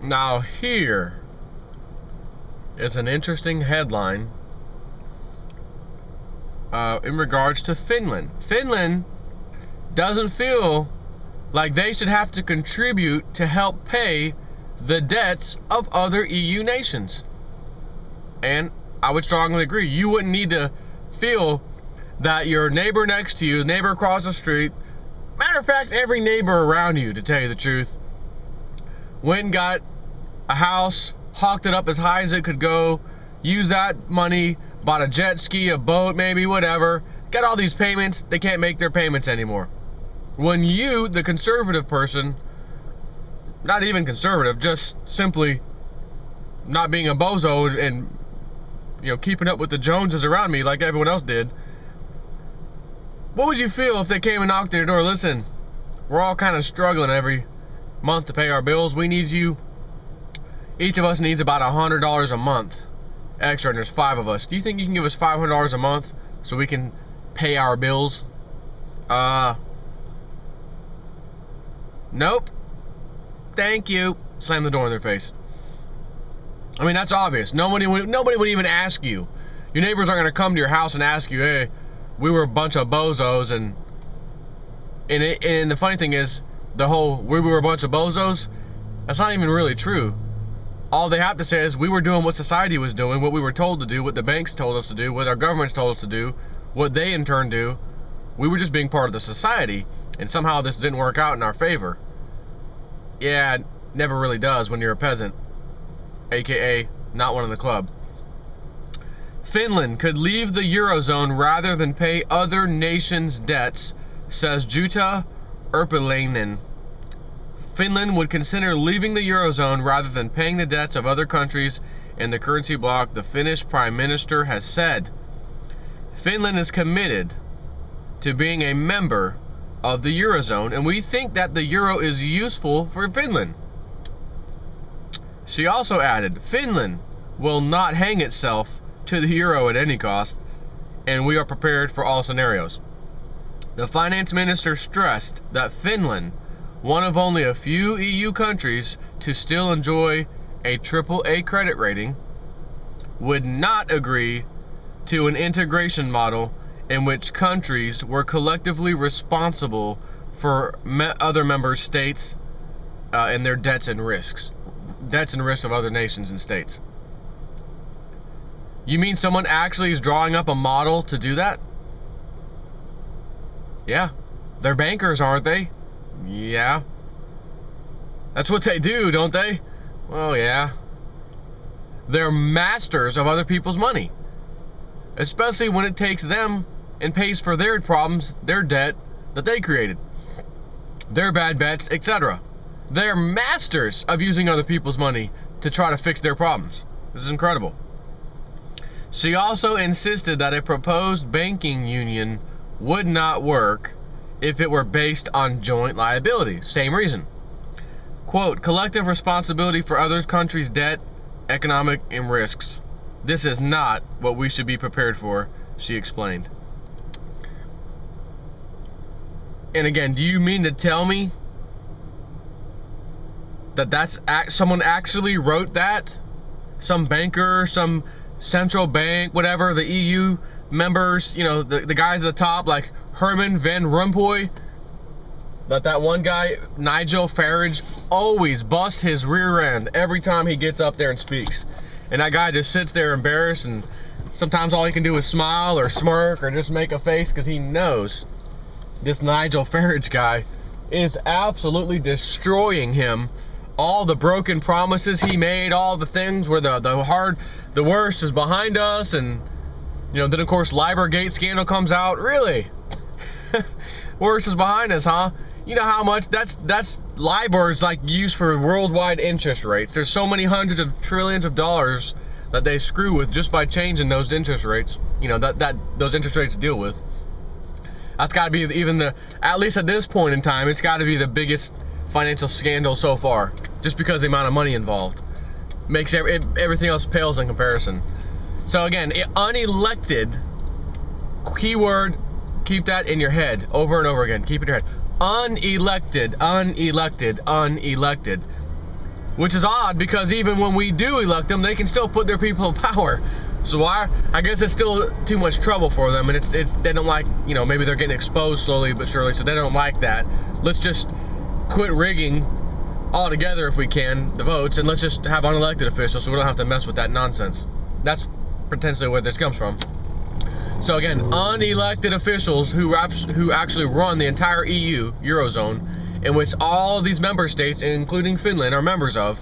Now here is an interesting headline in regards to Finland. Finland doesn't feel like they should have to contribute to help pay the debts of other EU nations. And I would strongly agree. You wouldn't need to feel that your neighbor next to you, neighbor across the street, matter of fact, every neighbor around you, to tell you the truth, went and got a house, hawked it up as high as it could go, used that money, bought a jet ski, a boat, maybe, whatever, got all these payments, they can't make their payments anymore. When you, the conservative person, not even conservative, just simply not being a bozo and keeping up with the Joneses around me like everyone else did, what would you feel if they came and knocked on your door? Listen, we're all kind of struggling every month to pay our bills. We need you. Each of us needs about $100 a month extra, and there's 5 of us. Do you think you can give us $500 a month so we can pay our bills? Nope. Thank you. Slam the door in their face. I mean, that's obvious. Nobody would even ask you. Your neighbors aren't going to come to your house and ask you, hey, we were a bunch of bozos, and the funny thing is, the whole we were a bunch of bozos, that's not even really true. All they have to say is we were doing what society was doing, what we were told to do, what the banks told us to do, what our governments told us to do, what they in turn do. We were just being part of the society, and somehow this didn't work out in our favor. Yeah, it never really does when you're a peasant, aka not one in the club. Finland could leave the Eurozone rather than pay other nations' debts, says Jutta Urpilainen. Finland would consider leaving the Eurozone rather than paying the debts of other countries in the currency bloc, the Finnish Prime Minister has said. Finland is committed to being a member of the Eurozone, and we think that the Euro is useful for Finland. She also added, Finland will not hang itself to the Euro at any cost, and we are prepared for all scenarios. The finance minister stressed that Finland, one of only a few EU countries to still enjoy a AAA credit rating, would not agree to an integration model in which countries were collectively responsible for other member states and their debts and risks of other nations and states. You mean someone actually is drawing up a model to do that? Yeah. They're bankers, aren't they? Yeah. That's what they do, don't they? Well, yeah. They're masters of other people's money. Especially when it takes them and pays for their problems, their debt that they created, their bad bets, etc. They're masters of using other people's money to try to fix their problems. This is incredible. She also insisted that a proposed banking union would not work if it were based on joint liability. Same reason. Quote, collective responsibility for other countries' debt, economic, and risks. This is not what we should be prepared for, she explained. And again, do you mean to tell me that someone actually wrote that? Some banker, some central bank, whatever, the EU members, the guys at the top, like Herman Van Rompuy, that one guy, Nigel Farage, always busts his rear end every time he gets up there and speaks. And that guy just sits there embarrassed, and sometimes all he can do is smile or smirk or just make a face because he knows this Nigel Farage guy is absolutely destroying him. All the broken promises he made, all the things where the worst is behind us, and then of course LiborGate scandal comes out. Really? Worst is behind us, huh? You know how much that's LIBOR is like used for worldwide interest rates. There's so many hundreds of trillions of dollars that they screw with just by changing those interest rates. Those interest rates deal with. That's got to be at least at this point in time, it's got to be the biggest financial scandal so far, just because of the amount of money involved. Makes everything else pales in comparison. So again, unelected, keyword, keep that in your head over and over again. Keep it in your head. Unelected, unelected, unelected. which is odd because even when we do elect them, they can still put their people in power. So why? I guess it's still too much trouble for them, and it's they don't like, you know, maybe they're getting exposed slowly but surely, so they don't like that. Let's just quit rigging altogether if we can, the votes, and let's just have unelected officials so we don't have to mess with that nonsense. That's potentially where this comes from. So again, unelected officials who actually run the entire EU, Eurozone, in which all of these member states, including Finland, are members of,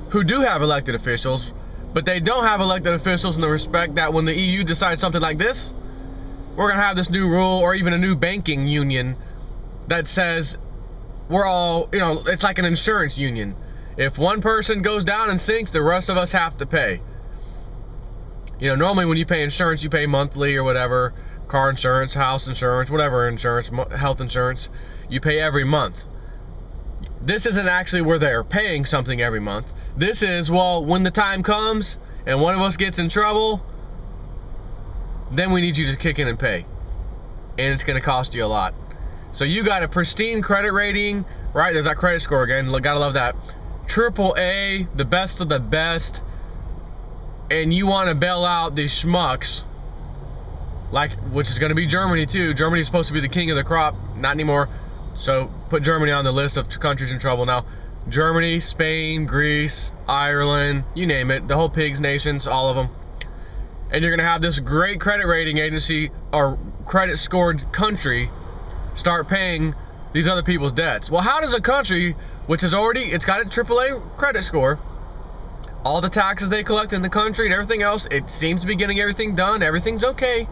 who do have elected officials, but they don't have elected officials in the respect that when the EU decides something like this, we're gonna have this new rule or even a new banking union that says we're all, you know, it's like an insurance union. If one person goes down and sinks, the rest of us have to pay. You know, normally when you pay insurance, you pay monthly or whatever, car insurance, house insurance, whatever insurance, health insurance, you pay every month. This isn't actually where they're paying something every month. This is, well, when the time comes and one of us gets in trouble, then we need you to kick in and pay. And it's gonna cost you a lot. So you got a pristine credit rating, right? There's that credit score again, gotta love that. AAA, the best of the best, and you wanna bail out these schmucks, like, which is gonna be Germany too. Germany's supposed to be the king of the crop, not anymore. So put Germany on the list of countries in trouble now. Germany, Spain, Greece, Ireland, you name it, the whole pigs nations, all of them. And you're gonna have this great credit rating agency or credit scored country start paying these other people's debts. Well, how does a country which has already, it's got a AAA credit score, all the taxes they collect in the country and everything else, it seems to be getting everything done, everything's okay,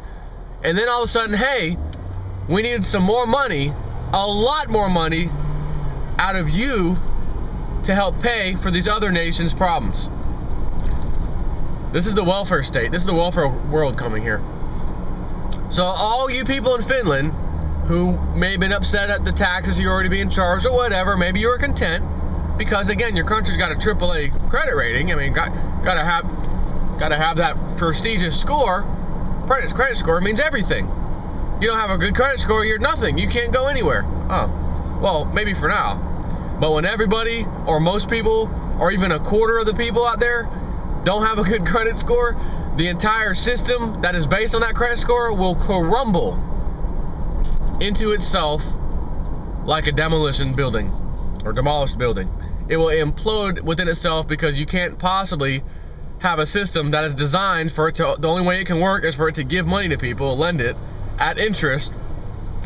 and then all of a sudden, hey, we needed some more money, a lot more money out of you to help pay for these other nations' problems. This is the welfare state, this is the welfare world coming here. So all you people in Finland who may have been upset at the taxes you're already being charged or whatever, maybe you were content because again, your country's got a AAA credit rating. I mean, gotta have that prestigious score. Credit score means everything. You don't have a good credit score, you're nothing. You can't go anywhere. Oh, well, maybe for now. But when everybody or most people or even a quarter of the people out there don't have a good credit score, the entire system that is based on that credit score will crumble into itself like a demolition building or demolished building. It will implode within itself because you can't possibly have a system that is designed for it to, the only way it can work is for it to give money to people, lend it at interest,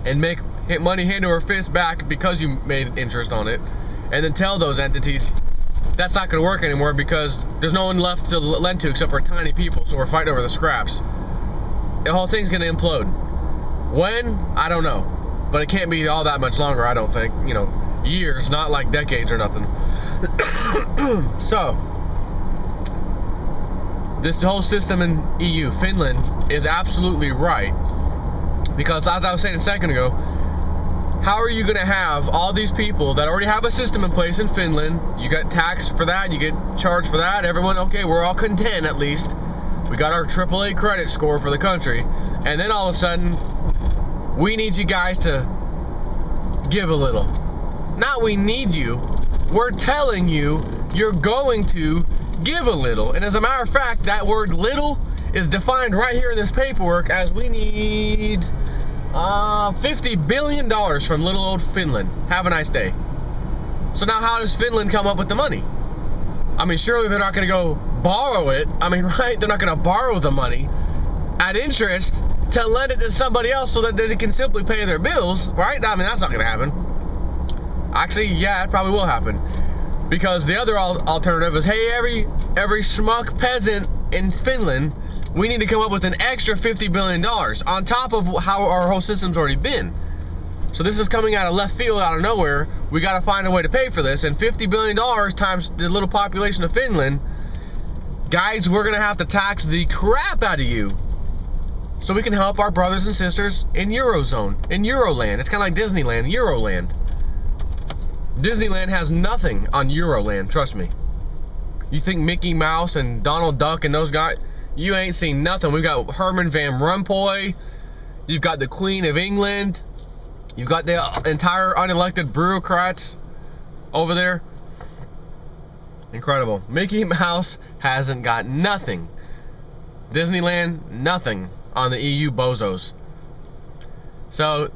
and make money hand over fist back because you made interest on it, and then tell those entities that's not going to work anymore because there's no one left to lend to except for tiny people, so we're fighting over the scraps. The whole thing's going to implode. When? I don't know. But it can't be all that much longer, I don't think. You know, years, not like decades or nothing. So, this whole system in EU, Finland, is absolutely right. Because as I was saying a second ago, how are you going to have all these people that already have a system in place in Finland? You get taxed for that, you get charged for that, everyone, okay, we're all content at least. We got our AAA credit score for the country. And then all of a sudden, we need you guys to give a little. Not we need you, we're telling you you're going to give a little. And as a matter of fact, that word little is defined right here in this paperwork as we need $50 billion from little old Finland. Have a nice day. So now how does Finland come up with the money? I mean, surely they're not going to go borrow it. I mean, right? They're not going to borrow the money at interest to lend it to somebody else so that they can simply pay their bills, right? I mean, that's not going to happen. Actually, yeah, it probably will happen. Because the other alternative is, hey, every schmuck peasant in Finland, we need to come up with an extra $50 billion on top of how our whole system's already been. So this is coming out of left field, out of nowhere. We got to find a way to pay for this. And $50 billion times the little population of Finland, guys, we're going to have to tax the crap out of you so we can help our brothers and sisters in Eurozone, in Euroland. It's kind of like Disneyland, Euroland. Disneyland has nothing on Euroland, trust me. You think Mickey Mouse and Donald Duck and those guys, you ain't seen nothing. We've got Herman Van Rompuy, you've got the Queen of England, you've got the entire unelected bureaucrats over there. Incredible. Mickey Mouse hasn't got nothing. Disneyland, nothing on the EU bozos. So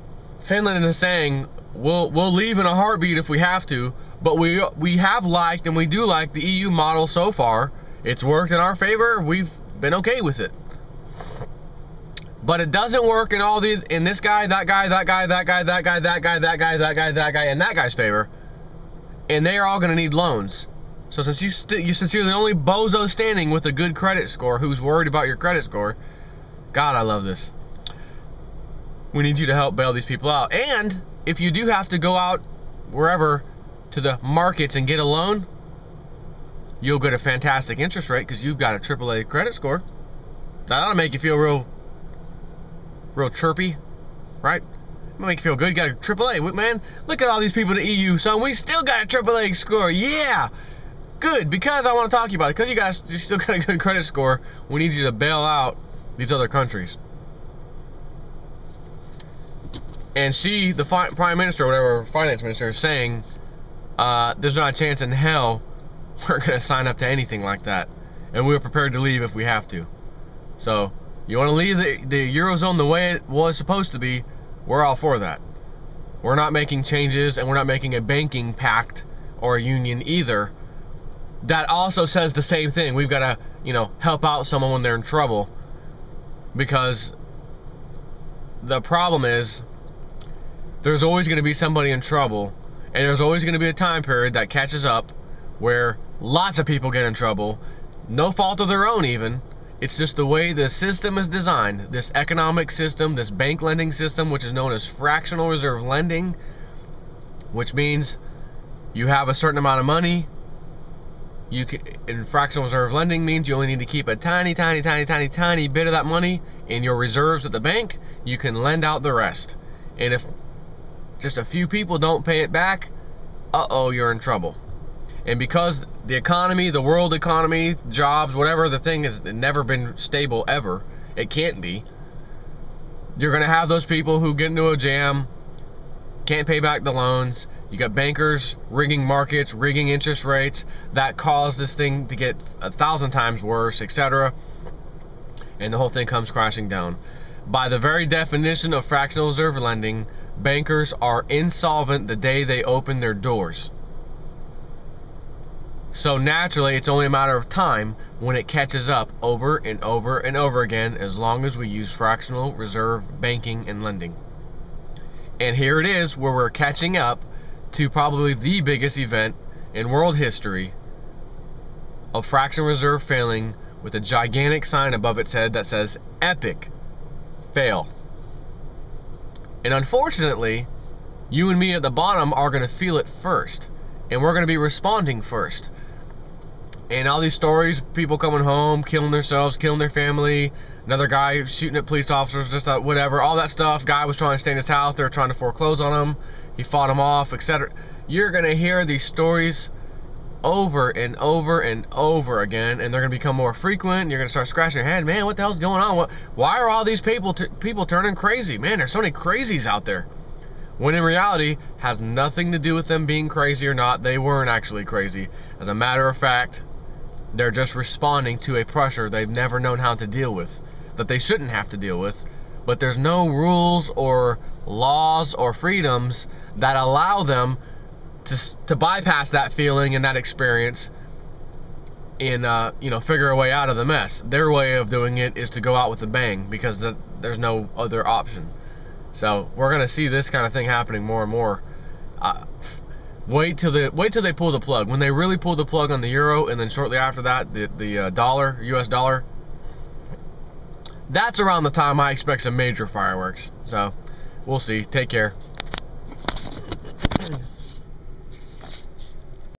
Finland is saying we'll leave in a heartbeat if we have to, but we have liked and we do like the EU model so far. It's worked in our favor. We've been okay with it. But it doesn't work in all these, in this guy, that guy, that guy, that guy, that guy, that guy, that guy, that guy, that guy, and that guy's favor. And they are all going to need loans. So since you're the only bozo standing with a good credit score who's worried about your credit score, God, I love this. We need you to help bail these people out. And if you do have to go out wherever to the markets and get a loan, you'll get a fantastic interest rate because you've got a AAA credit score. That ought to make you feel real chirpy, right? It'll make you feel good. You got a AAA, man. Look at all these people in the EU, son. We still got a AAA score. Yeah, good. Because I want to talk to you about it. Because you still got a good credit score. We need you to bail out these other countries. And she, the prime minister, or whatever, finance minister, is saying there's not a chance in hell we're going to sign up to anything like that. And we're prepared to leave if we have to. So, you want to leave the Eurozone the way it was supposed to be, we're all for that. We're not making changes, and we're not making a banking pact or a union either. That also says the same thing. We've got to, you know, help out someone when they're in trouble. Because the problem is, there's always going to be somebody in trouble, and there's always going to be a time period that catches up where lots of people get in trouble, no fault of their own even. It's just the way the system is designed. This economic system, this bank lending system, which is known as fractional reserve lending, which means you have a certain amount of money. In fractional reserve lending means you only need to keep a tiny bit of that money in your reserves at the bank. You can lend out the rest. And if just a few people don't pay it back, uh-oh, you're in trouble. And because the economy, the world economy, jobs, whatever, the thing has never been stable ever, it can't be, you're going to have those people who get into a jam, can't pay back the loans. You got bankers rigging markets, rigging interest rates, that cause this thing to get 1,000 times worse, etc. And the whole thing comes crashing down. By the very definition of fractional reserve lending, bankers are insolvent the day they open their doors. So naturally, it's only a matter of time when it catches up over and over and over again, as long as we use fractional reserve banking and lending. And here it is, where we're catching up to probably the biggest event in world history of fractional reserve failing, with a gigantic sign above its head that says epic fail. And unfortunately, you and me at the bottom are going to feel it first, and we're going to be responding first. And all these stories, people coming home, killing themselves, killing their family, another guy shooting at police officers, just whatever, all that stuff. Guy was trying to stay in his house, they were trying to foreclose on him, he fought him off, etc. You're going to hear these stories over and over and over again, and they're going to become more frequent. You're going to start scratching your head, man, what the hell's going on? Why are all these people turning crazy? Man, there's so many crazies out there. When in reality, has nothing to do with them being crazy or not. They weren't actually crazy. As a matter of fact, they're just responding to a pressure they've never known how to deal with, that they shouldn't have to deal with. But there's no rules or laws or freedoms that allow them to bypass that feeling and that experience and figure a way out of the mess. Their way of doing it is to go out with a bang, because there's no other option. So we're gonna see this kind of thing happening more and more. Wait till they pull the plug. When they really pull the plug on the euro, and then shortly after that the dollar, US dollar, that's around the time I expect some major fireworks. So we'll see. Take care.